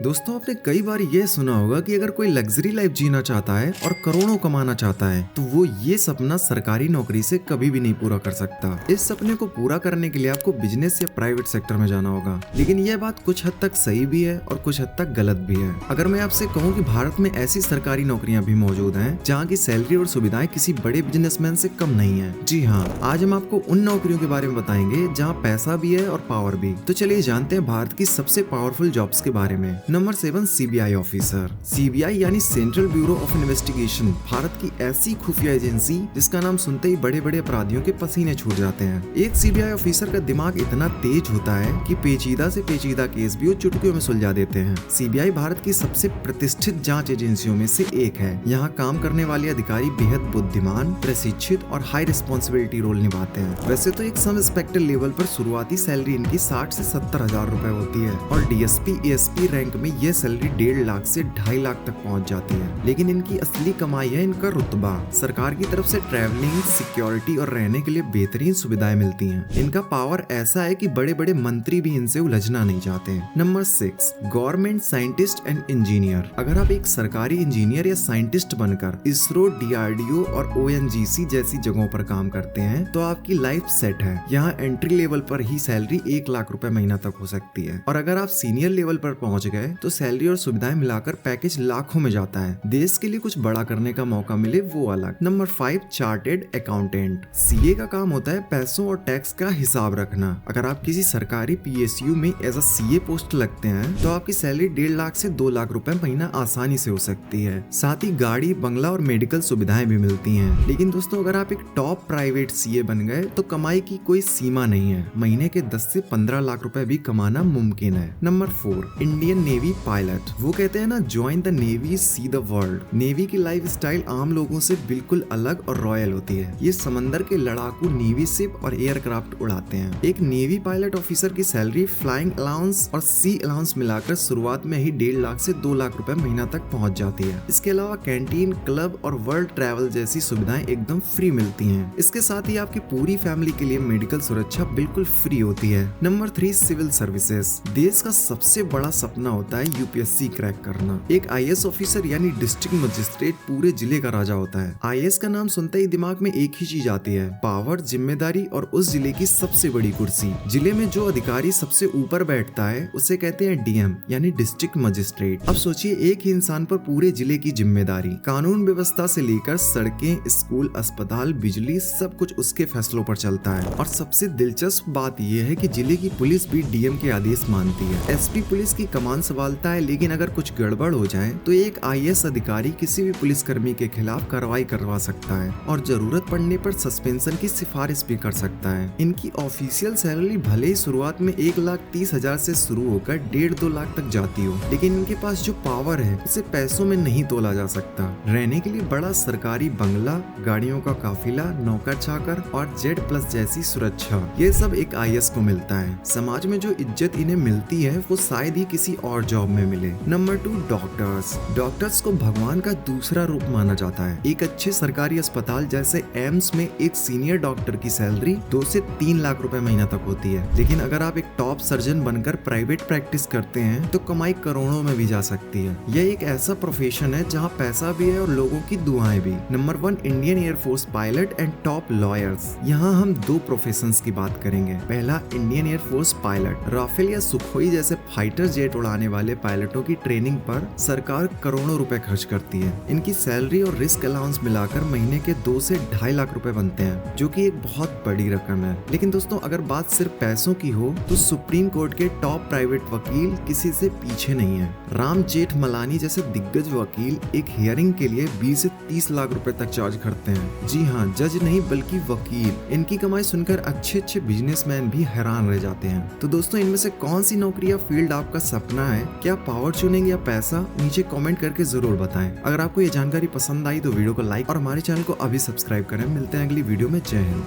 दोस्तों आपने कई बार यह सुना होगा कि अगर कोई लग्जरी लाइफ जीना चाहता है और करोड़ों कमाना चाहता है तो वो ये सपना सरकारी नौकरी से कभी भी नहीं पूरा कर सकता। इस सपने को पूरा करने के लिए आपको बिजनेस या प्राइवेट सेक्टर में जाना होगा। लेकिन यह बात कुछ हद तक सही भी है और कुछ हद तक गलत भी है। अगर मैं आपसे कहूँ कि भारत में ऐसी सरकारी नौकरियां भी मौजूद हैं जहाँ की सैलरी और सुविधाएं किसी बड़े बिजनेसमैन से कम नहीं है। जी हाँ, आज हम आपको उन नौकरियों के बारे में बताएंगे जहाँ पैसा भी है और पावर भी। तो चलिए जानते हैं भारत की सबसे पावरफुल जॉब्स के बारे में। Number 7, CBI officer. सीबीआई यानी central bureau of investigation Bharat की ऐसी खुफिया एजेंसी जिसका नाम सुनते ही बड़े बड़े अपराधियों के पसीने छूट जाते हैं। एक सीबीआई ऑफिसर का दिमाग इतना तेज होता है कि पेचीदा से पेचीदा केस भी वो चुटकियों में सुलझा देते हैं। सीबीआई भारत की सबसे प्रतिष्ठित जांच एजेंसियों में से एक है। यहाँ काम करने वाले अधिकारी बेहद बुद्धिमान, प्रशिक्षित और हाई रिस्पॉन्सिबिलिटी रोल निभाते हैं। वैसे तो एक सब इंस्पेक्टर लेवल पर शुरुआती सैलरी इनकी 60 से 70 हजार रुपए होती है और डीएसपी एएसपी रैंक में यह सैलरी 1.5 लाख से 2.5 लाख तक पहुंच जाती है। लेकिन इनकी असली कमाई है इनका रुतबा। सरकार की तरफ से ट्रैवलिंग, सिक्योरिटी और रहने के लिए बेहतरीन सुविधाएं मिलती हैं। इनका पावर ऐसा है कि बड़े बड़े मंत्री भी इनसे उलझना नहीं चाहते। Number 6, government scientist and engineer. अगर आप एक सरकारी इंजीनियर या साइंटिस्ट बनकर इसरो, डीआरडीओ और ओएनजीसी जैसी जगहों पर काम करते हैं तो आपकी लाइफ सेट है। यहाँ एंट्री लेवल पर ही सैलरी 1 लाख रुपए महीना तक हो सकती है और अगर आप सीनियर लेवल पर पहुंच गए तो सैलरी और सुविधाएं मिलाकर पैकेज लाखों में जाता है। देश के लिए कुछ बड़ा करने का मौका मिले वो अलग। Number 5, chartered accountant. सीए का काम होता है पैसों और टैक्स का हिसाब रखना। अगर आप किसी सरकारी पीएसयू में एज अ सीए पोस्ट लगते हैं तो आपकी सैलरी 1.5 लाख से 2 लाख रुपए महीना आसानी से हो सकती है। साथ ही गाड़ी, बंगला और मेडिकल सुविधाएं भी मिलती हैं। लेकिन दोस्तों अगर आप एक टॉप प्राइवेट सीए बन गए तो कमाई की कोई सीमा नहीं है। महीने के 10 से 15 लाख रुपए भी कमाना मुमकिन है। Number 4, Indian navy pilot. वो कहते हैं ना, join the navy see the world. Navy की लाइफ स्टाइल आम लोगों से बिल्कुल अलग और रॉयल होती है। ये समंदर के लड़ाकू नेवी शिप और एयरक्राफ्ट उड़ाते हैं। एक नेवी पायलट ऑफिसर की सैलरी फ्लाइंग अलाउंस और सी अलाउंस मिलाकर शुरुआत में ही 1.5 लाख से 2 लाख रुपए महीना तक पहुंच जाती है। इसके अलावा कैंटीन, क्लब और वर्ल्ड ट्रैवल जैसी सुविधाएं एकदम फ्री मिलती हैं। इसके साथ ही आपकी पूरी फैमिली के लिए मेडिकल सुरक्षा बिल्कुल फ्री होती है। Number 3, civil services. देश का सबसे बड़ा सपना होता है यूपीएससी क्रैक करना। एक आईएएस ऑफिसर यानी डिस्ट्रिक्ट मजिस्ट्रेट पूरे जिले का राजा होता है। आईएएस का नाम सुनते ही दिमाग में एक ही चीज आती है, पावर, जिम्मेदारी और उस जिले की सबसे बड़ी कुर्सी। जिले में जो अधिकारी सबसे ऊपर बैठता है उसे कहते हैं डीएम यानी डिस्ट्रिक्ट मजिस्ट्रेट। अब सोचिए, एक ही इंसान पर पूरे जिले की जिम्मेदारी, कानून व्यवस्था से लेकर सड़कें, स्कूल, अस्पताल, बिजली, सब कुछ उसके फैसलों पर चलता है। और सबसे दिलचस्प बात यह है कि जिले की पुलिस भी डीएम के आदेश मानती है। एसपी पुलिस की कमान संभालता है, लेकिन अगर कुछ गड़बड़ हो जाए तो एक आईएएस अधिकारी किसी भी पुलिसकर्मी के खिलाफ कार्रवाई करवा सकता है और जरूरत पड़ने पर सस्पेंशन की सिफारिश भी कर सकता है। इनकी ऑफिशियल सैलरी भले ही शुरुआत में 1,30,000 से शुरू होकर 1.5-2 लाख तक जाती हो, लेकिन इनके पास जो पावर है उसे पैसों में नहीं तोला जा सकता। रहने के लिए बड़ा सरकारी बंगला, गाड़ियों का काफिला, नौकर चाकर और Z+ जैसी सुरक्षा, ये सब एक आईएएस को मिलता है। समाज में जो इज्जत इन्हें मिलती है वो शायद ही किसी और जॉब में मिले। Number 2, doctors. डॉक्टर्स को भगवान का दूसरा रूप माना जाता है। एक अच्छे सरकारी अस्पताल जैसे एम्स में एक सीनियर डॉक्टर की सैलरी 2 से 3 लाख रुपए महीना तक होती है। लेकिन अगर आप एक टॉप सर्जन बनकर प्राइवेट प्रैक्टिस करते हैं तो कमाई करोड़ों में भी जा सकती है। यह एक ऐसा प्रोफेशन है जहाँ पैसा भी है और लोगों की दुआएं भी। Number 1, Indian air force pilot and top lawyers. यहाँ हम 2 प्रोफेशंस की बात करेंगे। पहला, इंडियन एयरफोर्स पायलट। राफेल या सुखोई जैसे फाइटर जेट उड़ाने वाले पायलटों की ट्रेनिंग पर सरकार करोड़ों रुपए खर्च करती है। इनकी सैलरी और रिस्क अलाउंस मिलाकर महीने के 2 से 2.5 लाख रुपए बनते हैं, जो कि एक बहुत बड़ी रकम है। लेकिन दोस्तों अगर बात सिर्फ पैसों की हो तो सुप्रीम कोर्ट के टॉप प्राइवेट वकील किसी से पीछे नहीं है। राम जेठमलानी जैसे दिग्गज वकील एक हियरिंग के लिए 20 से 30 लाख रुपए तक चार्ज करते हैं। जी हाँ, जज नहीं बल्कि वकील। इनकी कमाई सुनकर अच्छे अच्छे बिजनेसमैन भी हैरान रह जाते हैं। तो दोस्तों इनमें से कौन सी नौकरी या फील्ड आपका सपना है? क्या पावर चुनेंगे या पैसा? नीचे कमेंट करके जरूर बताएं। अगर आपको ये जानकारी पसंद आई तो वीडियो को लाइक और हमारे चैनल को अभी सब्सक्राइब करें। मिलते हैं अगली वीडियो में। जय हिंद।